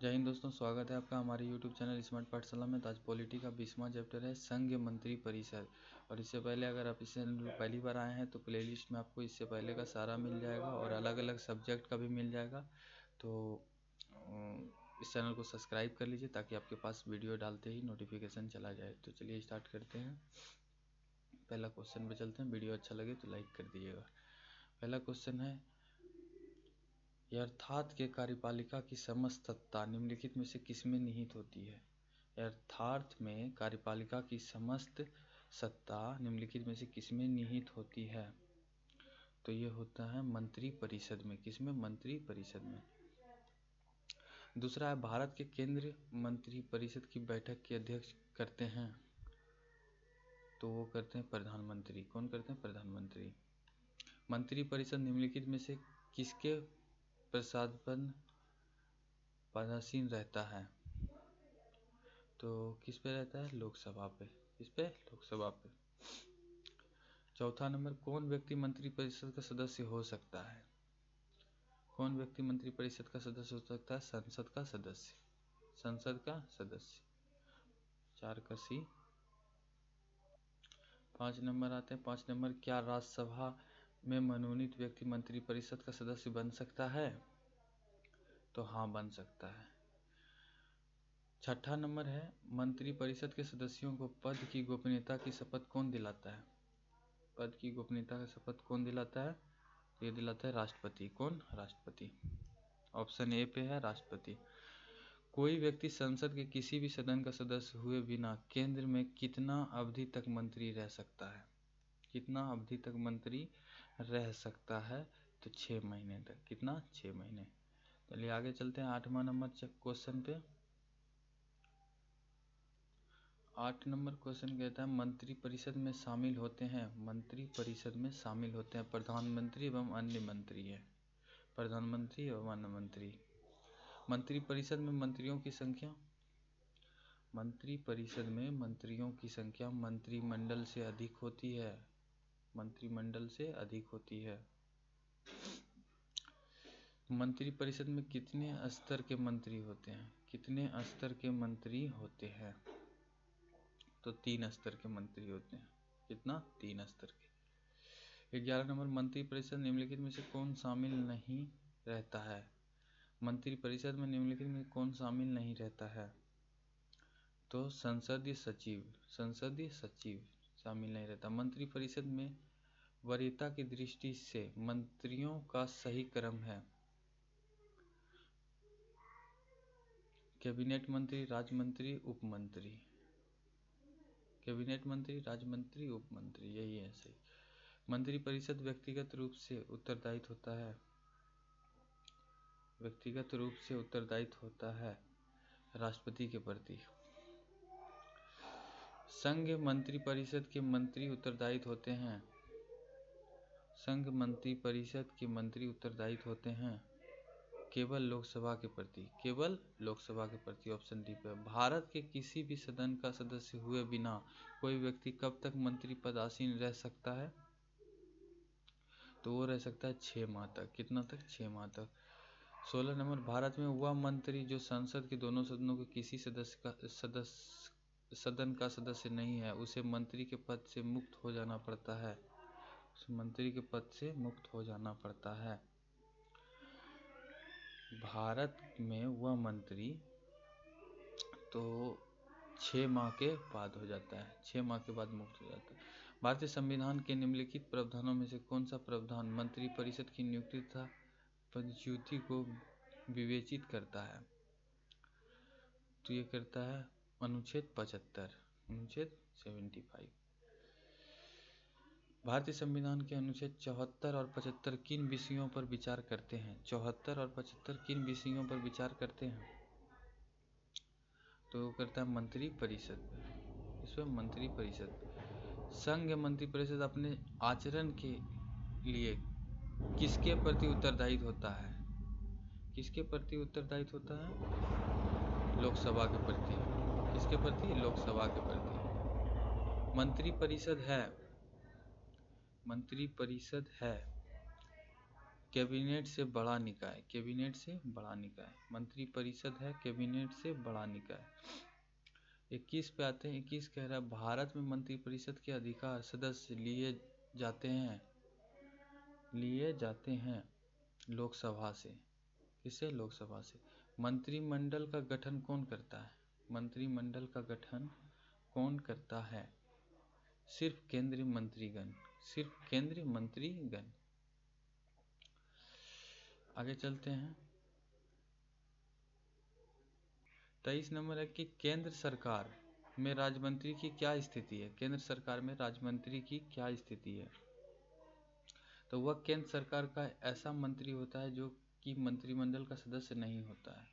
जय हिंद दोस्तों, स्वागत है आपका हमारे YouTube चैनल स्मार्ट पाठशाला में। तो आज पॉलिटी का 20वां चैप्टर है संघ मंत्री परिषद। और इससे पहले अगर आप इस चैनल पर पहली बार आए हैं तो प्लेलिस्ट में आपको इससे पहले का सारा मिल जाएगा और अलग अलग सब्जेक्ट का भी मिल जाएगा। तो इस चैनल को सब्सक्राइब कर लीजिए ताकि आपके पास वीडियो डालते ही नोटिफिकेशन चला जाए। तो चलिए स्टार्ट करते हैं। पहला क्वेश्चन पे चलते हैं। वीडियो अच्छा लगे तो लाइक कर दीजिएगा। पहला क्वेश्चन है, यथार्थ के कार्यपालिका की समस्त सत्ता निम्नलिखित में से किसमें निहित होती है? यथार्थ में कार्यपालिका की समस्त सत्ता निम्नलिखित में से किसमें निहित होती है? तो ये होता है मंत्री परिषद में। किसमें? मंत्री परिषद में। दूसरा है, भारत के केंद्र मंत्री परिषद की बैठक की अध्यक्ष करते हैं? तो वो करते हैं प्रधानमंत्री। कौन करते हैं? प्रधानमंत्री। मंत्री परिषद निम्नलिखित में से किसके प्रसादन पदासीन रहता है? तो किस पे रहता है? लोकसभा पे। किस पे? लोकसभा पे। चौथा नंबर, कौन व्यक्ति मंत्री परिषद का सदस्य हो सकता है? कौन व्यक्ति मंत्री परिषद का सदस्य हो सकता है? संसद का सदस्य। संसद का सदस्य। 4 का सी। 5 नंबर आते हैं। 5 नंबर, क्या राज्यसभा में मनोनीत व्यक्ति मंत्री परिषद का सदस्य बन सकता है? तो हाँ, बन सकता है। छठा नंबर है, मंत्री परिषद के सदस्यों को पद की गोपनीयता की शपथ कौन दिलाता है? पद की गोपनीयता का शपथ कौन दिलाता है? तो ये दिलाता है राष्ट्रपति। कौन? राष्ट्रपति। ऑप्शन ए पे है राष्ट्रपति। कोई व्यक्ति संसद के किसी भी सदन का सदस्य हुए बिना केंद्र में कितना अवधि तक मंत्री रह सकता है? कितना अवधि तक मंत्री रह सकता है? तो 6 महीने तक। कितना? 6 महीने। चलिए आगे चलते हैं 8वां नंबर क्वेश्चन पे। 8 नंबर क्वेश्चन कहता है, मंत्री परिषद में शामिल होते हैं। मंत्री परिषद में शामिल होते हैं प्रधानमंत्री एवं अन्य मंत्री है। प्रधानमंत्री एवं अन्य मंत्री। मंत्री परिषद में मंत्रियों की संख्या। मंत्री परिषद में मंत्रियों की संख्या मंत्रिमंडल से अधिक होती है। मंत्रिमंडल से अधिक होती है। मंत्री परिषद में कितने स्तर के मंत्री होते हैं? कितने स्तर के मंत्री होते हैं? तो 3 स्तर के मंत्री होते हैं। कितना? 3 स्तर के। 11 नंबर, मंत्री परिषद निम्नलिखित में से कौन शामिल नहीं रहता है? मंत्री परिषद में निम्नलिखित में कौन शामिल नहीं रहता है? तो संसदीय सचिव। संसदीय सचिव शामिल नहीं रहता। मंत्री परिषद में वरीयता की दृष्टि से मंत्रियों का सही क्रम है? कैबिनेट मंत्री, राज्य मंत्री, उप मंत्री। कैबिनेट मंत्री, राज्य मंत्री, उप मंत्री, यही है सही। मंत्री परिषद व्यक्तिगत रूप से उत्तरदायित्व होता है। व्यक्तिगत रूप से उत्तरदायित्व होता है राष्ट्रपति के प्रति। संघ मंत्री परिषद के मंत्री उत्तरदायित्व होते हैं। संघ मंत्री परिषद के मंत्री उत्तरदायित्व होते हैं केवल लोकसभा के प्रति। केवल लोकसभा के प्रति। ऑप्शन डी पे। भारत के किसी भी सदन का सदस्य हुए बिना कोई व्यक्ति कब तक मंत्री पद आसीन रह सकता है? तो वो रह सकता है 6 माह तक। कितना तक? 6 माह तक। 16 नंबर, भारत में वह मंत्री जो संसद के दोनों सदनों के किसी सदन का सदस्य नहीं है उसे मंत्री के पद से मुक्त हो जाना पड़ता है। मंत्री के पद से मुक्त हो जाना पड़ता है। भारत में वह मंत्री तो 6 माह के बाद हो जाता है। 6 माह के बाद मुक्त हो जाता है। भारतीय संविधान के निम्नलिखित प्रावधानों में से कौन सा प्रावधान मंत्री परिषद की नियुक्ति तथा पदच्युति को विवेचित करता है? तो ये करता है अनुच्छेद 75। अनुच्छेद 75। भारतीय संविधान के अनुच्छेद 74 और 75 किन विषयों पर विचार करते हैं? 74 और 75 किन विषयों पर विचार करते हैं? तो वो करता है मंत्री परिषद। इसमें मंत्री परिषद। संघ मंत्री परिषद अपने आचरण के लिए किसके प्रति उत्तरदायित्व होता है? किसके प्रति उत्तरदायित्व होता है? लोकसभा के प्रति। किसके प्रति? लोकसभा के प्रति। मंत्री परिषद है कैबिनेट से बड़ा निकाय, कैबिनेट से बड़ा निकाय, मंत्री परिषद है कैबिनेट से बड़ा निकाय। 21 पे आते हैं। 21 कह रहा है भारत में मंत्री परिषद के अधिकार सदस्य लिए जाते हैं लोकसभा से। किसे? लोकसभा से। मंत्रिमंडल का गठन कौन करता है? मंत्रिमंडल का गठन कौन करता है? सिर्फ केंद्रीय मंत्रीगण, सिर्फ केंद्रीय मंत्रीगण। आगे चलते हैं। 23 नंबर है कि केंद्र सरकार में राज्यमंत्री की क्या स्थिति है? केंद्र सरकार में राज्यमंत्री की क्या स्थिति है? तो वह केंद्र सरकार का ऐसा मंत्री होता है जो कि मंत्रिमंडल का सदस्य नहीं होता है।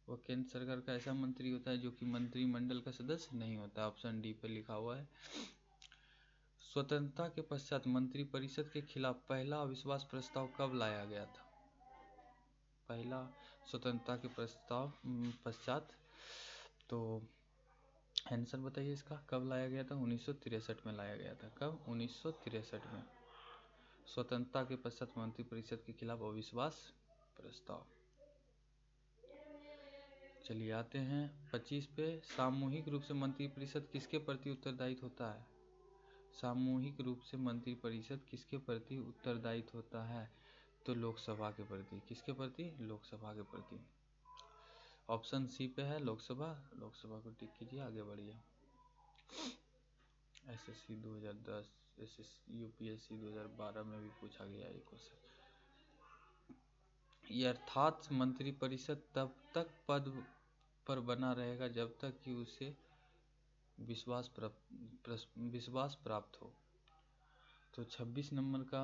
वह केंद्र सरकार का ऐसा मंत्री होता है जो कि मंत्रिमंडल का सदस्य नहीं होता। ऑप्शन डी पे लिखा हुआ है। स्वतंत्रता के पश्चात मंत्रिपरिषद के खिलाफ पहला अविश्वास प्रस्ताव कब लाया गया था? पहला स्वतंत्रता के प्रस्ताव पश्चात, तो आंसर बताइए इसका, कब लाया गया था? 1963 में लाया गया था। कब? 1963 में। स्वतंत्रता के पश्चात मंत्रिपरिषद के खिलाफ अविश्वास प्रस्ताव। चलिए आते हैं 25 पे। सामूहिक रूप से मंत्रिपरिषद किसके प्रति उत्तरदायित्व होता है? सामूहिक रूप से मंत्रिपरिषद किसके प्रति उत्तरदायित्व होता है? तो लोकसभा के प्रति। किसके प्रति? लोकसभा के प्रति। ऑप्शन सी पे है लोकसभा। लोकसभा को टिक कीजिए, आगे बढ़िए। एसएससी 2010, यूपीएससी 2012 में भी पूछा गया ये क्वेश्चन। अर्थात मंत्रिपरिषद तब तक पद पर बना रहेगा जब तक कि उसे विश्वास प्राप्त हो। तो 26 नंबर का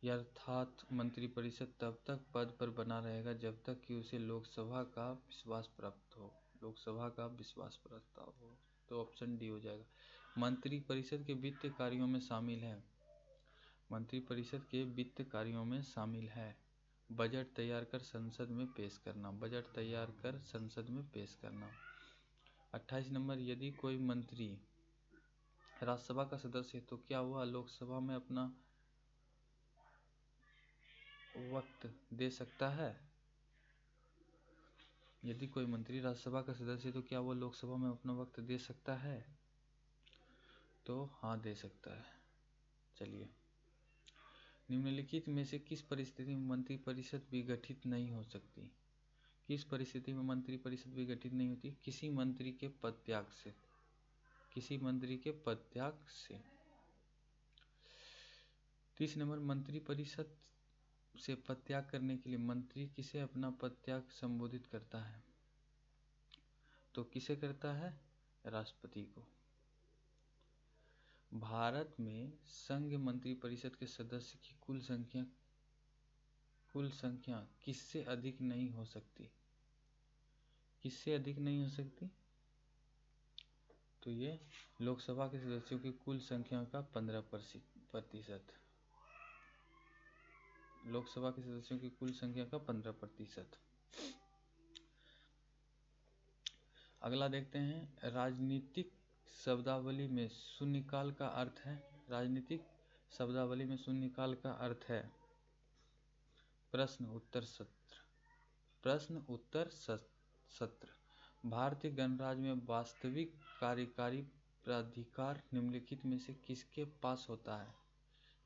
अर्थात मंत्रिपरिषद तब तक पद पर बना रहेगा जब तक कि उसे लोकसभा का विश्वास प्राप्त हो। लोकसभा का विश्वास प्रस्ताव हो। तो ऑप्शन डी हो जाएगा। मंत्रिपरिषद के वित्त कार्यों में शामिल है। मंत्रिपरिषद के वित्त कार्यों में शामिल है बजट तैयार कर संसद में पेश करना। बजट तैयार कर संसद में पेश करना। 28 नंबर, यदि कोई मंत्री राज्यसभा का सदस्य है तो क्या वह लोकसभा में अपना वक्त दे सकता है? यदि कोई मंत्री राज्यसभा का सदस्य है तो क्या वह लोकसभा में अपना वक्त दे सकता है? तो हाँ, दे सकता है। चलिए, निम्नलिखित में से किस परिस्थिति में मंत्रिपरिषद विघटित नहीं हो सकती? किस परिस्थिति में मंत्रिपरिषद विघटित नहीं होती? किसी मंत्री के पदत्याग से। किसी मंत्री के पदत्याग से। 30 नंबर, मंत्रिपरिषद से पदत्याग करने के लिए मंत्री किसे अपना पदत्याग संबोधित करता है? तो किसे करता है? राष्ट्रपति को। भारत में संघ मंत्रिपरिषद के सदस्य की कुल संख्या किससे अधिक नहीं हो सकती? किससे अधिक नहीं हो सकती? तो ये लोकसभा के सदस्यों की कुल संख्या का 15%। लोकसभा के सदस्यों की कुल संख्या का 15%। अगला देखते हैं। राजनीतिक शब्दावली में शून्यकाल का अर्थ है। राजनीतिक शब्दावली में शून्यकाल का अर्थ है प्रश्न उत्तर सत्र। प्रश्न उत्तर सत्र। भारतीय गणराज्य में वास्तविक कार्यकारी प्राधिकार निम्नलिखित में से किसके पास होता है?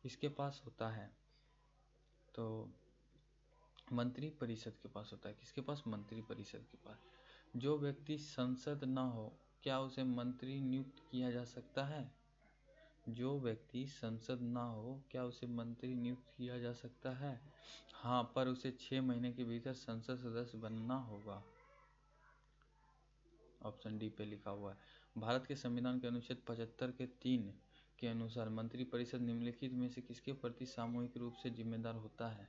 किसके पास होता है? तो मंत्री परिषद के पास होता है। किसके पास? मंत्री परिषद के पास। जो व्यक्ति संसद न हो क्या उसे मंत्री नियुक्त किया जा सकता है? जो व्यक्ति संसद न हो क्या उसे मंत्री नियुक्त किया जा सकता है? हाँ, पर उसे 6 महीने के भीतर संसद सदस्य बनना होगा। ऑप्शन डी पे लिखा हुआ है। भारत के संविधान के अनुच्छेद 75 के 3 के अनुसार मंत्रिपरिषद निम्नलिखित में से किसके प्रति सामूहिक रूप से जिम्मेदार होता है?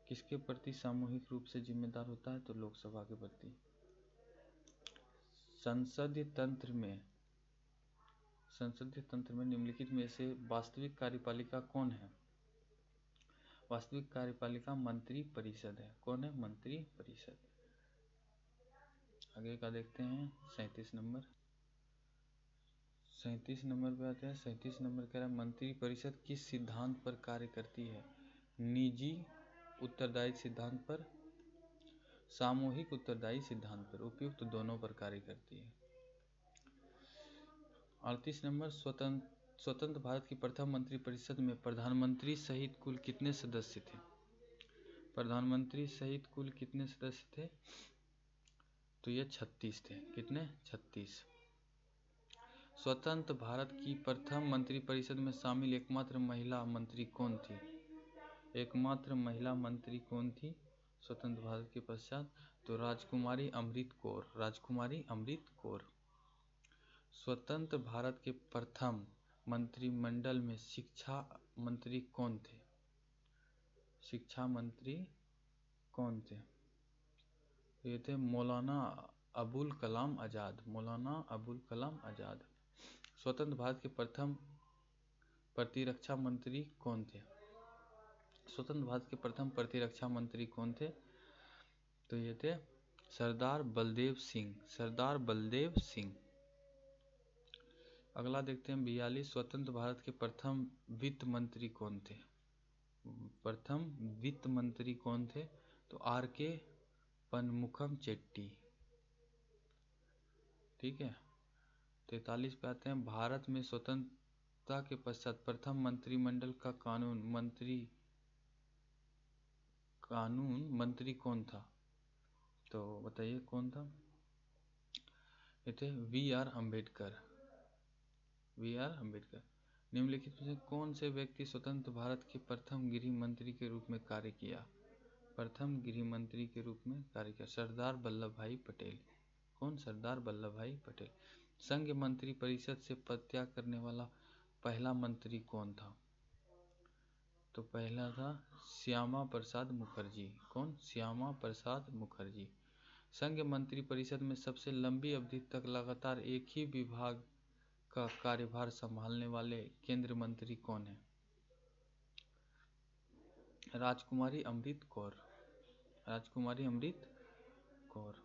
किसके प्रति सामूहिक रूप से जिम्मेदार होता है? तो लोकसभा के प्रति। संसदीय तंत्र में निम्नलिखित में से वास्तविक कार्यपालिका कौन है? वास्तविक कार्यपालिका मंत्री परिषद है। कौन है? मंत्री परिषद। आगे का देखते हैं 37 नंबर। 37 नंबर पे आते हैं। 37 नंबर कह रहा है मंत्रिपरिषद किस सिद्धांत पर कार्य करती है? निजी उत्तरदायी सिद्धांत पर, सामूहिक उत्तरदायी सिद्धांत पर, उपयुक्त दोनों पर कार्य करती है। 38 नंबर स्वतंत्र भारत की प्रथम मंत्रिपरिषद में प्रधानमंत्री सहित कुल कितने सदस्य थे? प्रधानमंत्री सहित कुल कितने सदस्य थे? तो ये 36 थे। कितने? 36। स्वतंत्र भारत की प्रथम मंत्रिपरिषद में शामिल एकमात्र महिला मंत्री कौन थी? एकमात्र महिला मंत्री कौन थी स्वतंत्र भारत के पश्चात? तो राजकुमारी अमृत कौर। राजकुमारी अमृत कौर। स्वतंत्र भारत के प्रथम मंत्रिमंडल में शिक्षा मंत्री कौन थे? शिक्षा मंत्री कौन थे? ये थे मौलाना अबुल कलाम आज़ाद। मौलाना अबुल कलाम आज़ाद। स्वतंत्र भारत के प्रथम प्रतिरक्षा मंत्री कौन थे? स्वतंत्र भारत के प्रथम प्रतिरक्षा मंत्री कौन थे? तो ये थे सरदार बलदेव सिंह। सरदार बलदेव सिंह। अगला देखते हैं 42। स्वतंत्र भारत के प्रथम वित्त मंत्री कौन थे? प्रथम वित्त मंत्री कौन थे? तो आर.के. पनमुखम चेट्टी। ठीक है। 43 पे आते हैं। भारत में स्वतंत्रता के पश्चात प्रथम मंत्रिमंडल का कानून मंत्री कौन था? तो बताइए कौन था? ये थे वी.आर. अम्बेडकर। वी.आर. अम्बेडकर। निम्नलिखित में से कौन से व्यक्ति स्वतंत्र भारत के प्रथम गृह मंत्री के रूप में कार्य किया? प्रथम गृह मंत्री के रूप में कार्य किया सरदार वल्लभ भाई पटेल। कौन? सरदार वल्लभ भाई पटेल। संघ मंत्री परिषद से पदत्याग करने वाला पहला मंत्री कौन था? तो पहला था श्यामा प्रसाद मुखर्जी। कौन? श्यामा प्रसाद मुखर्जी। संघ मंत्री परिषद में सबसे लंबी अवधि तक लगातार एक ही विभाग का कार्यभार संभालने वाले केंद्रीय मंत्री कौन है? राजकुमारी अमृत कौर। राजकुमारी अमृत कौर।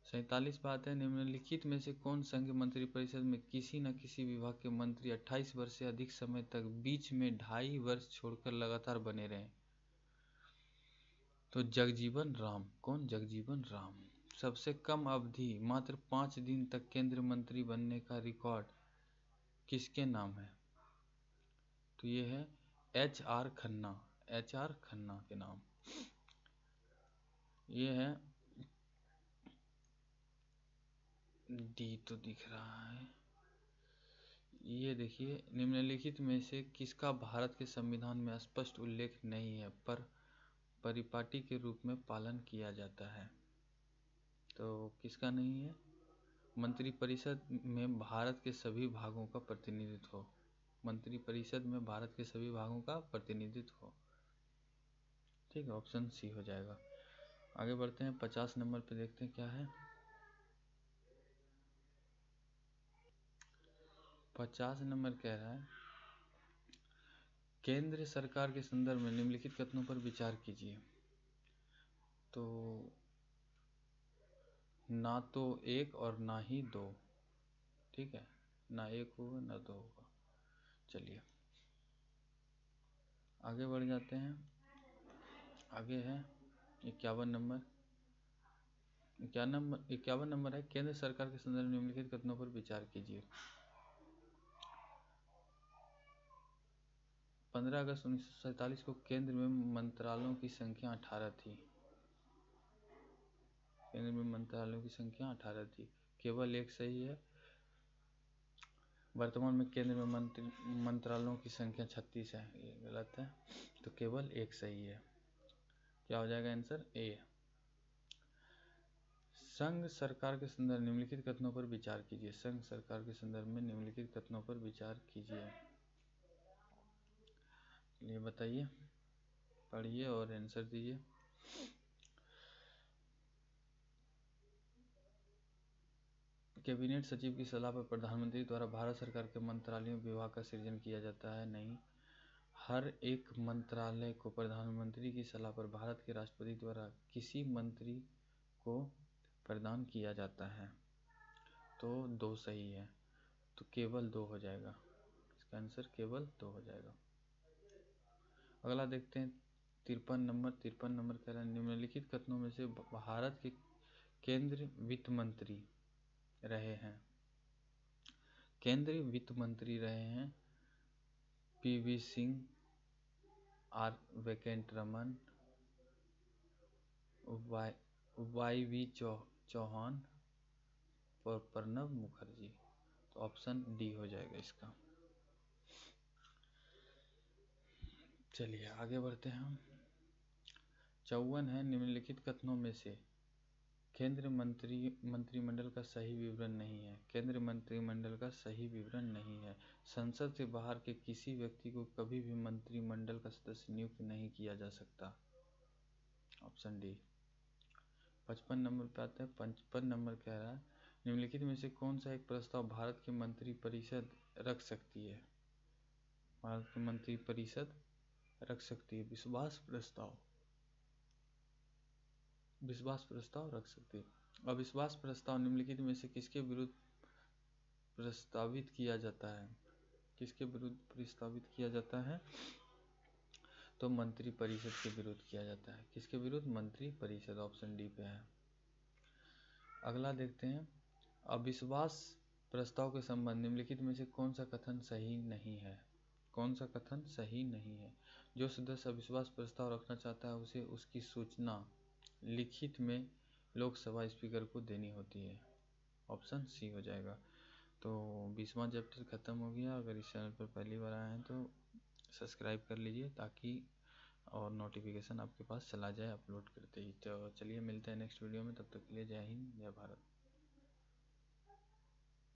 47 बात है। निम्नलिखित में से कौन संघ मंत्री परिषद में किसी न किसी विभाग के मंत्री 28 वर्ष से अधिक समय तक बीच में 2.5 वर्ष छोड़कर लगातार बने रहे? तो जगजीवन राम। कौन? जगजीवन राम। सबसे कम अवधि मात्र 5 दिन तक केंद्रीय मंत्री बनने का रिकॉर्ड किसके नाम है? तो ये है एच.आर. खन्ना। एच.आर. खन्ना के नाम। ये है डी तो दिख रहा है। ये देखिए निम्नलिखित में से किसका भारत के संविधान में स्पष्ट उल्लेख नहीं है पर परिपाटी के रूप में पालन किया जाता है? तो किसका नहीं है? मंत्रिपरिषद में भारत के सभी भागों का प्रतिनिधित्व हो। मंत्रिपरिषद में भारत के सभी भागों का प्रतिनिधित्व हो। ठीक है, ऑप्शन सी हो जाएगा। आगे बढ़ते हैं 50 नंबर पे देखते हैं क्या है। 50 नंबर कह रहा है केंद्र सरकार के संदर्भ में निम्नलिखित कथनों पर विचार कीजिए। तो ना तो एक और ना ही दो। ठीक है, ना एक होगा ना दो होगा। चलिए आगे बढ़ जाते हैं। आगे है 51 नंबर। 51 नंबर है केंद्र सरकार के संदर्भ में निम्नलिखित कथनों पर विचार कीजिए। 15 अगस्त 1947 को केंद्र में मंत्रालयों की संख्या 18 थी। केंद्र में मंत्रालयों की संख्या 18 थी। केवल एक सही है। वर्तमान में केंद्र में मंत्रालयों की संख्या 36 है। ये गलत है। तो केवल एक सही है। क्या हो जाएगा आंसर? ए। संघ सरकार के संदर्भ निम्नलिखित कथनों पर विचार कीजिए। संघ सरकार के संदर्भ में निम्नलिखित कथनों पर विचार कीजिए। ये बताइए, पढ़िए और आंसर दीजिए। कैबिनेट सचिव की सलाह पर प्रधानमंत्री द्वारा भारत सरकार के मंत्रालयों विभाग का सृजन किया जाता है? नहीं। हर एक मंत्रालय को प्रधानमंत्री की सलाह पर भारत के राष्ट्रपति द्वारा किसी मंत्री को प्रदान किया जाता है। तो दो सही है। तो केवल 2 हो जाएगा। इसका आंसर केवल 2 हो जाएगा। अगला देखते हैं 53 नंबर कह रहा है निम्नलिखित कथनों में से भारत के केंद्रीय वित्त मंत्री रहे हैं। केंद्रीय वित्त मंत्री रहे हैं P V Singh, R Venkataraman, Y Chauhan और प्रणब मुखर्जी। तो ऑप्शन डी हो जाएगा इसका। चलिए आगे बढ़ते हैं हम। 54 है निम्नलिखित कथनों में से केंद्रीय मंत्रिमंडल का सही विवरण नहीं है। केंद्रीय मंत्रिमंडल का सही विवरण नहीं है। संसद से बाहर के किसी व्यक्ति को कभी भी मंत्रिमंडल का सदस्य नियुक्त नहीं किया जा सकता। Option D. 55 नंबर पे आता है। 55 नंबर कह रहा है निम्नलिखित में से कौन सा एक प्रस्ताव भारत की मंत्रिपरिषद रख सकती है। भारत की मंत्रिपरिषद रख सकती है विश्वास प्रस्ताव रख सकती है। अविश्वास प्रस्ताव निम्नलिखित में से किसके विरुद्ध प्रस्तावित किया जाता है। किसके विरुद्ध प्रस्तावित किया जाता है? तो मंत्रिपरिषद के विरुद्ध किया जाता है। किसके विरुद्ध? मंत्रिपरिषद। ऑप्शन डी पे है। अगला देखते हैं अविश्वास प्रस्ताव के संबंध निम्नलिखित में से कौन सा कथन सही नहीं है। कौन सा कथन सही नहीं है? जो सदस्य अविश्वास प्रस्ताव रखना चाहता है उसे उसकी सूचना लिखित में लोकसभा स्पीकर को देनी होती है। ऑप्शन सी हो जाएगा। तो 20वां चैप्टर खत्म हो गया। अगर इस चैनल पर पहली बार आए हैं तो सब्सक्राइब कर लीजिए ताकि और नोटिफिकेशन आपके पास चला जाए अपलोड करते ही। तो चलिए मिलते हैं नेक्स्ट वीडियो में, तब तक के लिए जय हिंद जय भारत।